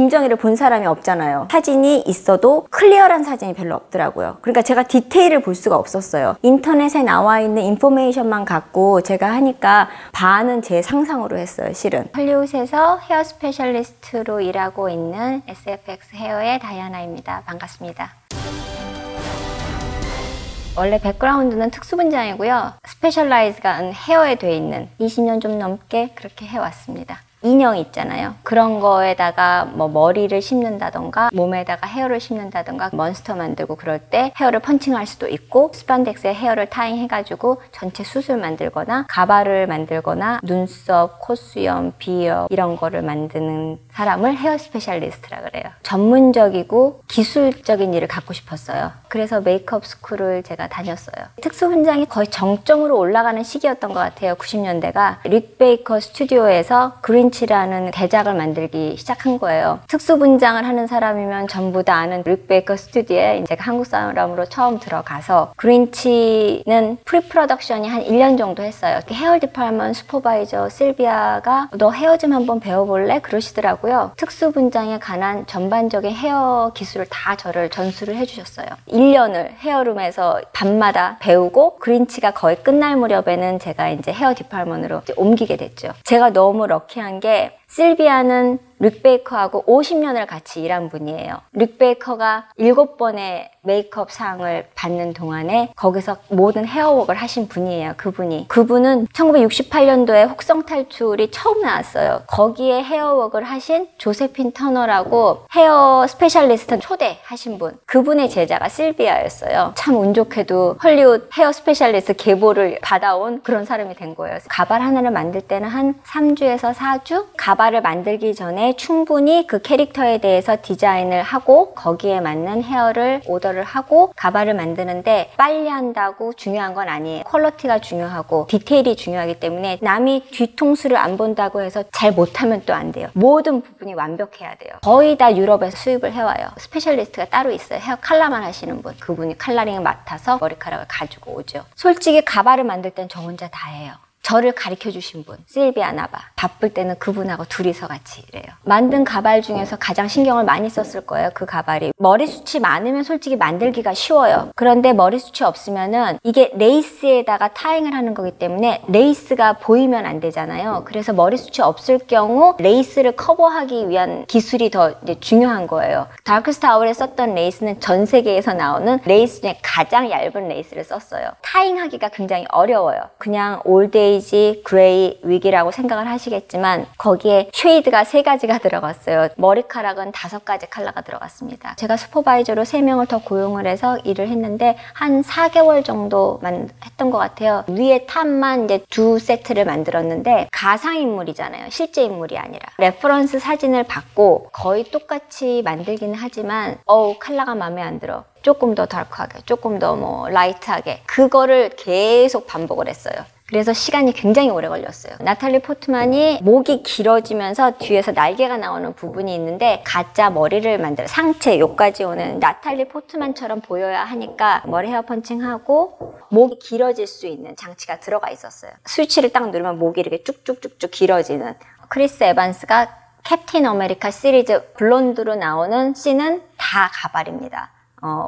김정일을 본 사람이 없잖아요. 사진이 있어도 클리어한 사진이 별로 없더라고요. 그러니까 제가 디테일을 볼 수가 없었어요. 인터넷에 나와 있는 인포메이션만 갖고 제가 하니까 반은 제 상상으로 했어요, 실은. 헐리우드에서 헤어 스페셜리스트로 일하고 있는 SFX 헤어의 다이아나입니다. 반갑습니다. 원래 백그라운드는 특수분장이고요. 스페셜라이즈가 헤어에 돼 있는 20년 좀 넘게 그렇게 해왔습니다. 인형 있잖아요. 그런 거에다가 뭐 머리를 심는다던가 몸에다가 헤어를 심는다던가 몬스터 만들고 그럴 때 헤어를 펀칭할 수도 있고 스판덱스에 헤어를 타잉 해가지고 전체 숯을 만들거나 가발을 만들거나 눈썹, 콧수염, 비어 이런 거를 만드는 사람을 헤어 스페셜리스트라 그래요. 전문적이고 기술적인 일을 갖고 싶었어요. 그래서 메이크업 스쿨을 제가 다녔어요. 특수분장이 거의 정점으로 올라가는 시기였던 것 같아요. 90년대가 릭 베이커 스튜디오에서 그린치라는 대작을 만들기 시작한 거예요. 특수분장을 하는 사람이면 전부 다 아는 릭 베이커 스튜디오에 제가 한국 사람으로 처음 들어가서 그린치는 프리프로덕션이 한 1년 정도 했어요. 헤어 디파트먼트 슈퍼바이저 실비아가 너 헤어 좀 한번 배워볼래? 그러시더라고요. 특수분장에 관한 전반적인 헤어 기술을 다 저를 전수를 해주셨어요. 1년을 헤어룸에서 밤마다 배우고 그린치가 거의 끝날 무렵에는 제가 이제 헤어 디파트먼트로 옮기게 됐죠. 제가 너무 럭키한 게 실비아는 릭 베이커하고 50년을 같이 일한 분이에요. 릭 베이커가 7번의 메이크업 상을 받는 동안에 거기서 모든 헤어웍을 하신 분이에요. 그분은 1968년도에 혹성 탈출이 처음 나왔어요. 거기에 헤어웍을 하신 조세핀 터너라고 헤어 스페셜리스트 초대하신 분. 그분의 제자가 실비아였어요. 참 운 좋게도 헐리우드 헤어 스페셜리스트 계보를 받아온 그런 사람이 된 거예요. 가발 하나를 만들 때는 한 3주에서 4주? 가발을 만들기 전에 충분히 그 캐릭터에 대해서 디자인을 하고 거기에 맞는 헤어를 오더를 하고 가발을 만드는데 빨리 한다고 중요한 건 아니에요. 퀄리티가 중요하고 디테일이 중요하기 때문에 남이 뒤통수를 안 본다고 해서 잘 못하면 또 안 돼요. 모든 부분이 완벽해야 돼요. 거의 다 유럽에서 수입을 해와요. 스페셜리스트가 따로 있어요. 헤어 컬러만 하시는 분. 그분이 컬러링을 맡아서 머리카락을 가지고 오죠. 솔직히 가발을 만들 땐 저 혼자 다 해요. 저를 가르쳐 주신 분, 실비아 나바. 바쁠 때는 그분하고 둘이서 같이 일해요. 만든 가발 중에서 가장 신경을 많이 썼을 거예요, 그 가발이. 머리숱이 많으면 솔직히 만들기가 쉬워요. 그런데 머리숱이 없으면은 이게 레이스에다가 타잉을 하는 거기 때문에 레이스가 보이면 안 되잖아요. 그래서 머리숱이 없을 경우 레이스를 커버하기 위한 기술이 더 이제 중요한 거예요. 다크스타 아울에 썼던 레이스는 전 세계에서 나오는 레이스 중에 가장 얇은 레이스를 썼어요. 타잉하기가 굉장히 어려워요. 그냥 올데이 그레이 윅이라고 생각을 하시겠지만 거기에 쉐이드가 3가지가 들어갔어요. 머리카락은 5가지 컬러가 들어갔습니다. 제가 슈퍼바이저로 3명을 더 고용을 해서 일을 했는데 한 4개월 정도만 했던 것 같아요. 위에 탑만 이제 2세트를 만들었는데 가상인물이잖아요. 실제 인물이 아니라. 레퍼런스 사진을 받고 거의 똑같이 만들기는 하지만 컬러가 마음에 안 들어. 조금 더 다크하게, 조금 더 뭐 라이트하게. 그거를 계속 반복을 했어요. 그래서 시간이 굉장히 오래 걸렸어요. 나탈리 포트만이 목이 길어지면서 뒤에서 날개가 나오는 부분이 있는데 가짜 머리를 만들어 상체 요까지 오는 나탈리 포트만처럼 보여야 하니까 머리 헤어 펀칭하고 목이 길어질 수 있는 장치가 들어가 있었어요. 스위치를 딱 누르면 목이 이렇게 쭉쭉쭉쭉 길어지는. 크리스 에반스가 캡틴 아메리카 시리즈 블론드로 나오는 씬은 다 가발입니다.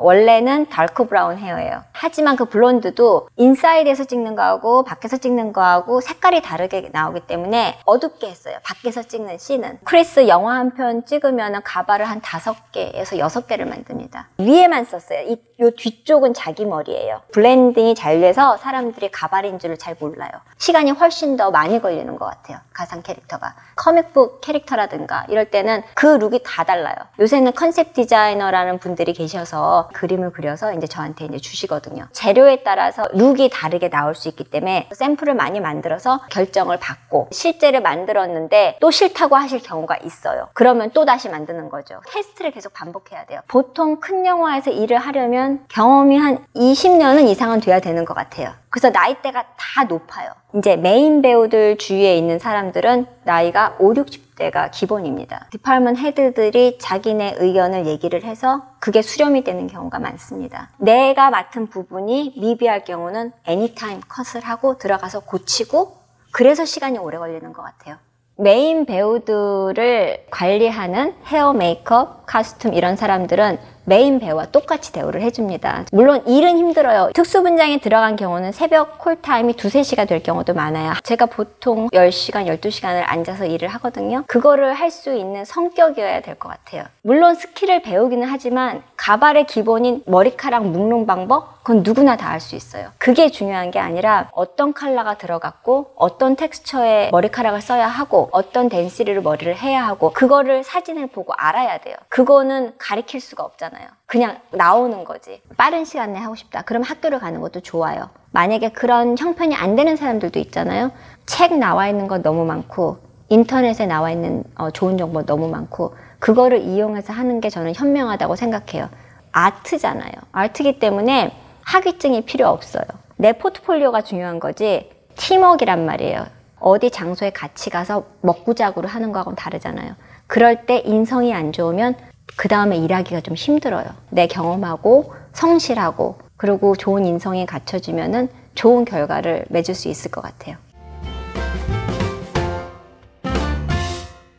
원래는 다크 브라운 헤어예요. 하지만 그 블론드도 인사이드에서 찍는 거하고 밖에서 찍는 거하고 색깔이 다르게 나오기 때문에 어둡게 했어요. 밖에서 찍는 씬은. 크리스 영화 한 편 찍으면 가발을 한 5개에서 6개를 만듭니다. 위에만 썼어요. 요 뒤쪽은 자기 머리예요. 블렌딩이 잘 돼서 사람들이 가발인 줄을 잘 몰라요. 시간이 훨씬 더 많이 걸리는 것 같아요. 가상 캐릭터가. 커믹북 캐릭터라든가 이럴 때는 그 룩이 다 달라요. 요새는 컨셉 디자이너라는 분들이 계셔서 그림을 그려서 이제 저한테 이제 주시거든요. 재료에 따라서 룩이 다르게 나올 수 있기 때문에 샘플을 많이 만들어서 결정을 받고 실제를 만들었는데 또 싫다고 하실 경우가 있어요. 그러면 또 다시 만드는 거죠. 테스트를 계속 반복해야 돼요. 보통 큰 영화에서 일을 하려면 경험이 한 20년은 이상은 돼야 되는 것 같아요. 그래서 나이대가 다 높아요. 이제 메인 배우들 주위에 있는 사람들은 나이가 5, 60대가 기본입니다. 디파트먼트 헤드들이 자기네 의견을 얘기를 해서 그게 수렴이 되는 경우가 많습니다. 내가 맡은 부분이 미비할 경우는 애니타임 컷을 하고 들어가서 고치고 그래서 시간이 오래 걸리는 것 같아요. 메인 배우들을 관리하는 헤어, 메이크업, 카스튬 이런 사람들은 메인 배우와 똑같이 대우를 해줍니다. 물론 일은 힘들어요. 특수분장에 들어간 경우는 새벽 콜타임이 2-3시가 될 경우도 많아요. 제가 보통 10시간, 12시간을 앉아서 일을 하거든요. 그거를 할 수 있는 성격이어야 될 것 같아요. 물론 스킬을 배우기는 하지만 가발의 기본인 머리카락 묶는 방법? 그건 누구나 다 할 수 있어요. 그게 중요한 게 아니라 어떤 컬러가 들어갔고 어떤 텍스처의 머리카락을 써야 하고 어떤 덴시리로 머리를 해야 하고 그거를 사진을 보고 알아야 돼요. 그거는 가리킬 수가 없잖아요. 그냥 나오는 거지. 빠른 시간 내에 하고 싶다. 그럼 학교를 가는 것도 좋아요. 만약에 그런 형편이 안 되는 사람들도 있잖아요. 책 나와 있는 거 너무 많고 인터넷에 나와 있는 좋은 정보 너무 많고 그거를 이용해서 하는 게 저는 현명하다고 생각해요. 아트잖아요. 아트이기 때문에 학위증이 필요 없어요. 내 포트폴리오가 중요한 거지 팀워크란 말이에요. 어디 장소에 같이 가서 먹구작으로 하는 거하고는 다르잖아요. 그럴 때 인성이 안 좋으면 그 다음에 일하기가 좀 힘들어요. 내 경험하고 성실하고 그리고 좋은 인성이 갖춰지면은 좋은 결과를 맺을 수 있을 것 같아요.